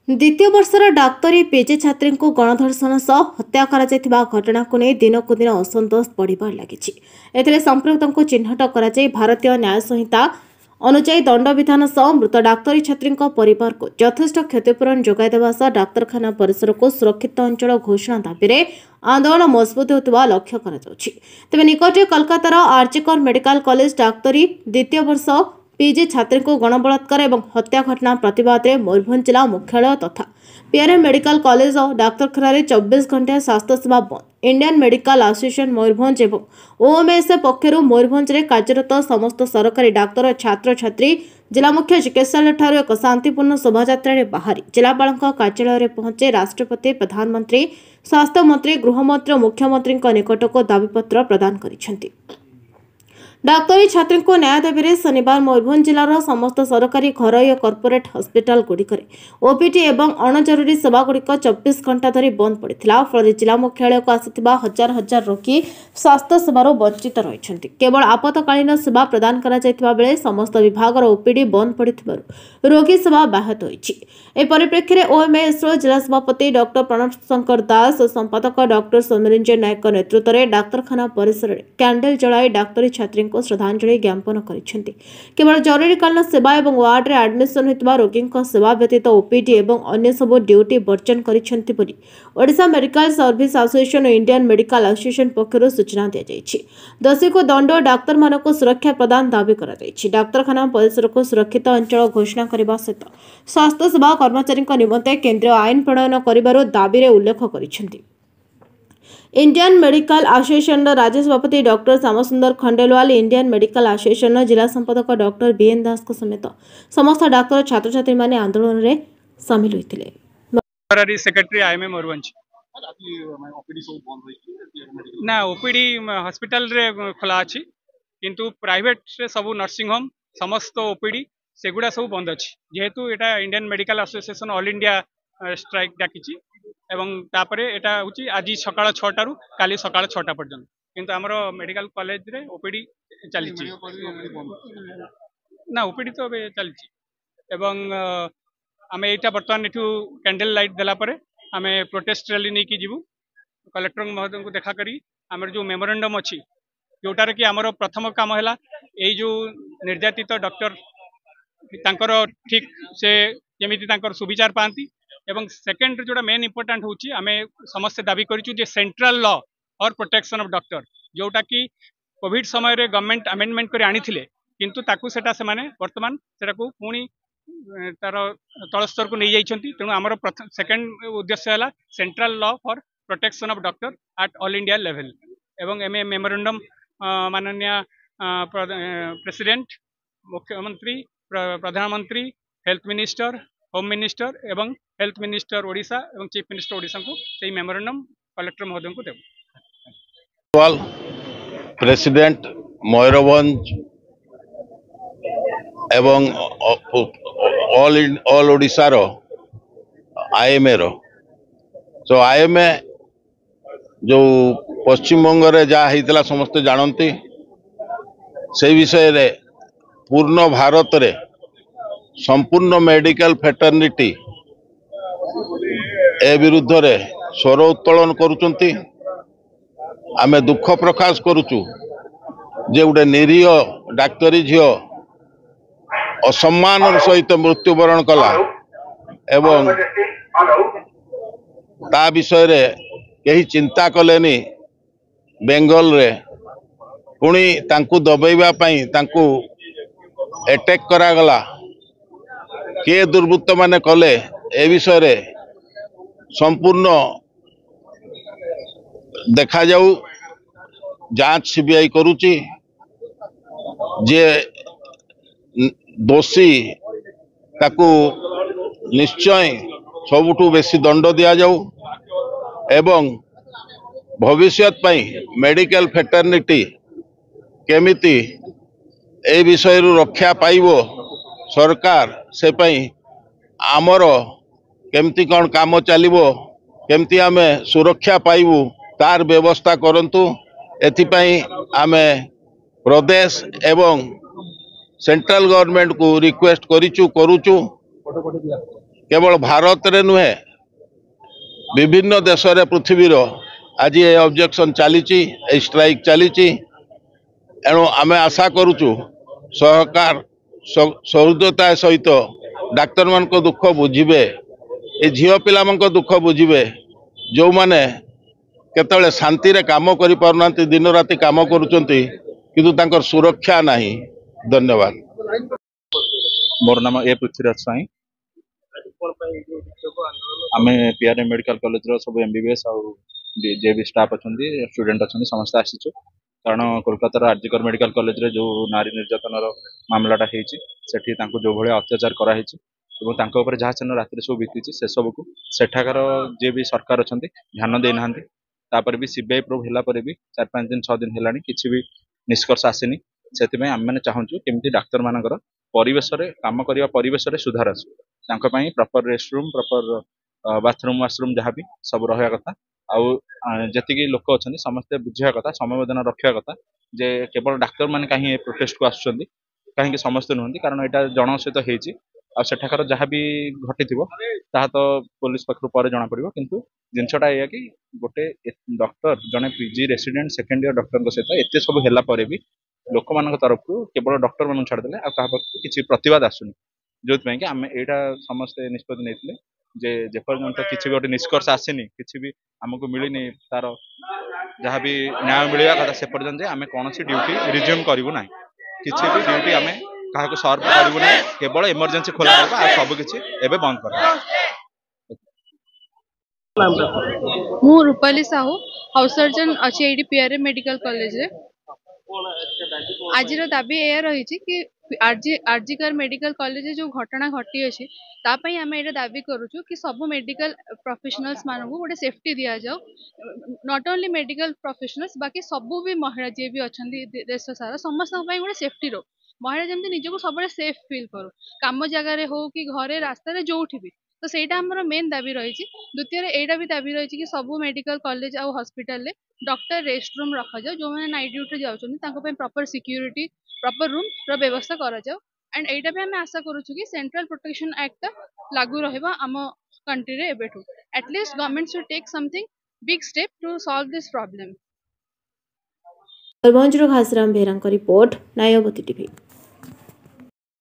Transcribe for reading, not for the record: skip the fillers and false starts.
द्वितीय वर्षर डाक्तरी पीजी छात्री को गणधर्षण सह हत्या घटना को नहीं दिनकू दिन असंतोष बढ़िबार लगी। एथिरे संपृक्तों को चिन्हट कर भारतीय न्याय संहिता अनुଯାयी दंडविधान सह मृत डाक्तरी छात्री परिवार को यथेष्ट क्षतिपूरण जोगाइदेवा सह डाक्तरखाना परिसर को सुरक्षित अंचल घोषणा दाबी में आंदोलन मजबूत होता लक्ष्य तेज निकटे कोलकातार आरजीकर मेडिकल कॉलेज डाक्तरी द्वितीय वर्ष पीजी छात्री को गणबलात्कार और हत्या घटना प्रतिवाद में मयूरभंज जिला मुख्यालय तथा पीआरएम मेडिकल कॉलेज और डाक्तरखाना 24 घंटा स्वास्थ्य सेवा बंद। इंडियन मेडिकल एसोसिएशन मयूरभंज और ओएमएस पक्षर मयूरभंज में कार्यरत समस्त सरकारी डाक्तर छात्र छात्री जिला मुख्य चिकित्सालय ठारू एक शांतिपूर्ण शोभायात्रा बाहरी जिलापाल कार्यालय पहुंचे राष्ट्रपति प्रधानमंत्री स्वास्थ्य मंत्री गृहमंत्री और मुख्यमंत्री निकटक दाबीपत्र प्रदान करिसेंति। डाक्तरी छात्री को न्याय दाबी शनिवार मयूरभंज जिलार समस्त सरकारी घरोई और कॉर्पोरेट हॉस्पिटल गुड़िकर ओपीडी एवं अणजरुरी सेवा गुड़िक 24 घंटा धरी बंद पड़ा फल जिला मुख्यालय को आसिथिबा हजार हजार रोगी स्वास्थ्य सेवार वंचित रही केवल आपातकालीन सेवा प्रदान करा जायतिबा बेले समस्त विभाग ओपीडी बंद पड़िथिबारु रोगी सेवा ब्याहत होईछि। ए परिप्रेक्षी में ओएमएस जिला सभापति डॉक्टर प्रणव शंकर दास और संपादक डॉक्टर सौम्यरंजन नायक नेतृत्व में डाक्तरखाना परिसर में कैंडल जलाई डाक्तरी छात्री को श्रद्धांजलि ज्ञापन करिसेंति। केवल जरूरीकालीन सेवा और वार्ड रे एडमिशन होइतबा रोगी सेवा व्यतीत ओपीडी और अन्य सब ड्यूटी बर्जन करिसेंति बोली ओडिशा मेडिकल सर्विस एसोसिएशन और इंडियन मेडिकल एसोसिएशन पक्षरु सूचना दिया जायछि। दोषी को दंड और डाक्तर मानक सुरक्षा प्रदान दाबी करा जायछि। डाक्तरखाना परिसर को सुरक्षित अंचल घोषणा करबा सहित स्वास्थ्य सेवा कर्मचारी निमंते केंद्रीय आईन प्रणयन करिबारो दाबी रे उल्लेख करिसेंति। इंडियन मेडिकल एसोसिएशन राज्य सभापति doctor Shyamsundar Khandelwal Indian Medical association जिला संपादक डॉक्टर बीएन दास समेत समस्त डाक्तर छात्र छात्री माने आंदोलन में सामिल होते। सेक्रेटरी आईएमए मयूरभंज ना ओपीडी हॉस्पिटल रे खोला अछि किंतु प्राइवेट रे सब नर्सिंग होम समस्त ओपीडी सेगुड़ा सब बंद अछि जेहेतु एटा Indian Medical Association all India strike डाकिछि एवं तापरे एटा होची आज सकाळ 6टा रु काली सकाळ 6टा पर्यंत किंतु हमर मेडिकल कॉलेज रे ओपीडी चली ना ओपीडी तो चली एवं आमे एटा वर्तमान एठू कैंडल लाइट देला परे आमे प्रोटेस्ट रैली नै कि जीवु कलेक्टर महोदय को देखा करी हमर जो मेमोरेंडम अछि जोटार कि हमर प्रथम काम हैला एई जो निर्यातित डॉक्टर तांकर ठीक से जेमिति तांकर सुविचार पांती एवं सेकेंड जोड़ा मेन इंपोर्टेंट होची आमे समस्त दाबी करिचु जे सेंट्रल लॉ और प्रोटेक्शन ऑफ डॉक्टर जोटा कि कोविड समय रे गवर्नमेंट अमेंडमेंट करी आनी थिले किंतु ताकू सेटा से माने वर्तमान सेटा को पुणी तार तल स्तर को नहीं जाइछंती तेणु हमर सेकेंड उद्देश्य हैला central law for protection of doctor at all India level एवं एम मेमोरेंडम माननीय प्रेसिडेंट मुख्यमंत्री प्रधानमंत्री हेल्थ मिनिस्टर होम मिनिस्टर एवं हेल्थ मिनिस्टर ओडिशा एवं चीफ मिनिस्टर ओडिशा को सही मेमोरेंडम कलेक्टर महोदय को देव। प्रेसिडेंट मयूरभंज एवं ऑल ओडिशा रो आईएमए रो तो आईएमए जो पश्चिम बंग रे जा हितला समस्त जानती से विषय रे पूर्ण भारत रे संपूर्ण मेडिकल फेटर्निटी ए विरुद्ध रे स्वर उत्तोलन करुचंती। आमे दुख प्रकाश करुचु जे गोटे निरीह डाक्तरी झील असम्मान सहित मृत्युवरण कला एवं ता विषय रे कहीं चिंता कलेनी बेंगल रे पुणी तांकु दबेइबा पई तांकु अटैक करागला के दुर्वृत्त माने कले ए विषय रे संपूर्ण देखा जाऊ जांच सीबीआई करुची जे दोषी ताकू निश्चय सबुठू बेसी दंड दिया जाऊ एवं भविष्यत पई मेडिकल फेटर्निटी केमिति ए विषय रक्षा पाइबो सरकार से पई आमर केमती कौन काम चलिबो केमती आमे सुरक्षा पाइबू तार व्यवस्था करंतु एथिपाई आमे प्रदेश एवं सेंट्रल गवर्नमेंट को रिक्वेस्ट करूचु केवल भारत रे नुहे विभिन्न देश रे पृथ्वीर आज ये ऑब्जेक्शन चली स्ट्राइक चली एणु आम आशा करुचु सहकार सहृदयता सहित डाक्तर मान दुख बुझे ये झील पिला दुख बुझे जो माने केतले शांति रे काम करि पारुनांती दिन राति काम करूचंती किंतु तांकर सुरक्षा नहीं। धन्यवाद। मोर नाम ए पृथ्वीराज साई। आम पीआरए मेडिकल कॉलेज रो सब एमबीबीएस और जे भी स्टाफ अच्छे स्टूडेंट अच्छे समस्त आसीचु कारण कोलकातार आरजीकर मेडिकल कॉलेज रे जो नारी निर्यातन मामलाटा होती जो भाई अत्याचार कराई जहाँ सेन राति सब बीती से सबको सेठाकार जे भी सरकार अच्छा ध्यान देना तापर भी सीबीआई प्रूव है भी 4-5 दिन 6 दिन है किसी भी निष्कर्ष आसनी से आम मैंने चाहूँ केमती डाक्तर मानकर परिवेश काम करने परिवेश सुधार आसू प्रॉपर रेस्टरूम प्रॉपर बाथरूम जहाँ भी सब रहा कथा आउ जी लोक अच्छा समस्ते बुझा कथा समवेदना रखा कथा जे केवल डाक्तर मैंने कहीं प्रोटेस्ट को आसुच्च कहीं समस्ते नुहति कारण यहाँ जन सहित होती सेठाकार जहाँ भी घटी तो पुलिस पाखु पर जना पड़ो किंतु जिनसटा या कि गोटे डॉक्टर जड़े PG resident second year doctor सहित एत सब है भी लोक मान तरफ केवल डॉक्टर मान छाड़दे आ किसी प्रतिवाद आसुनी जो कि आम यहाँ समस्ते निष्पत्ति नहीं जे जेपर्यंत किसी गोटे निष्कर्ष आसनी किसी भी आमको मिलनी तार जहाँ भी न्याय मिलवा कथा से पर्यंत आम कौन ड्यूटी रिज्यूम करूँ ना किसी भी ड्यूटी आम क्या सर्व करूँ ना केवल इमरजेंसी खोला सब किसी एवं बंद कर। मु रूपाली साहू हाउस सर्जन अच्छी ये पीआरए मेडिकल कॉलेज रे आज दाबी यह रही कि आरजीकर मेडिकल कॉलेज जो घटना घटी अच्छी तापाई आम ये दाबी करुचु कि सब मेडिकल प्रोफेशनल्स मानक गोटे सेफ्टी दि जाऊ नॉट ओनली मेडिकल प्रोफेशनल्स बाकी सब भी महिला जी भी अच्छा देश सारा समस्त गोटे सेफ्टी रो महिला जमी निजक सब सेफ फिल करू कम जगार हो कि घरे रास्तार जो भी तो सहीटा आमर मेन दाबी रही। द्वितीय यहाँ भी दाबी रही कि सब मेडिकल कॉलेज आउ हॉस्पिटल डॉक्टर रेस्ट रूम रखा जाओ जो मैंने नाइट ड्यूटी जाऊँ प्रॉपर सिक्योरिटी प्रॉपर रूम रो व्यवस्था करा जाओ एंड यहाँ भी आम आशा करुचु कि सेंट्रल प्रोटेक्शन एक्ट लागू रहिबा आम कंट्री रे एबेठू at least government should take something big step to solve this problem. Ghasaram Behera report नायवती टीवी।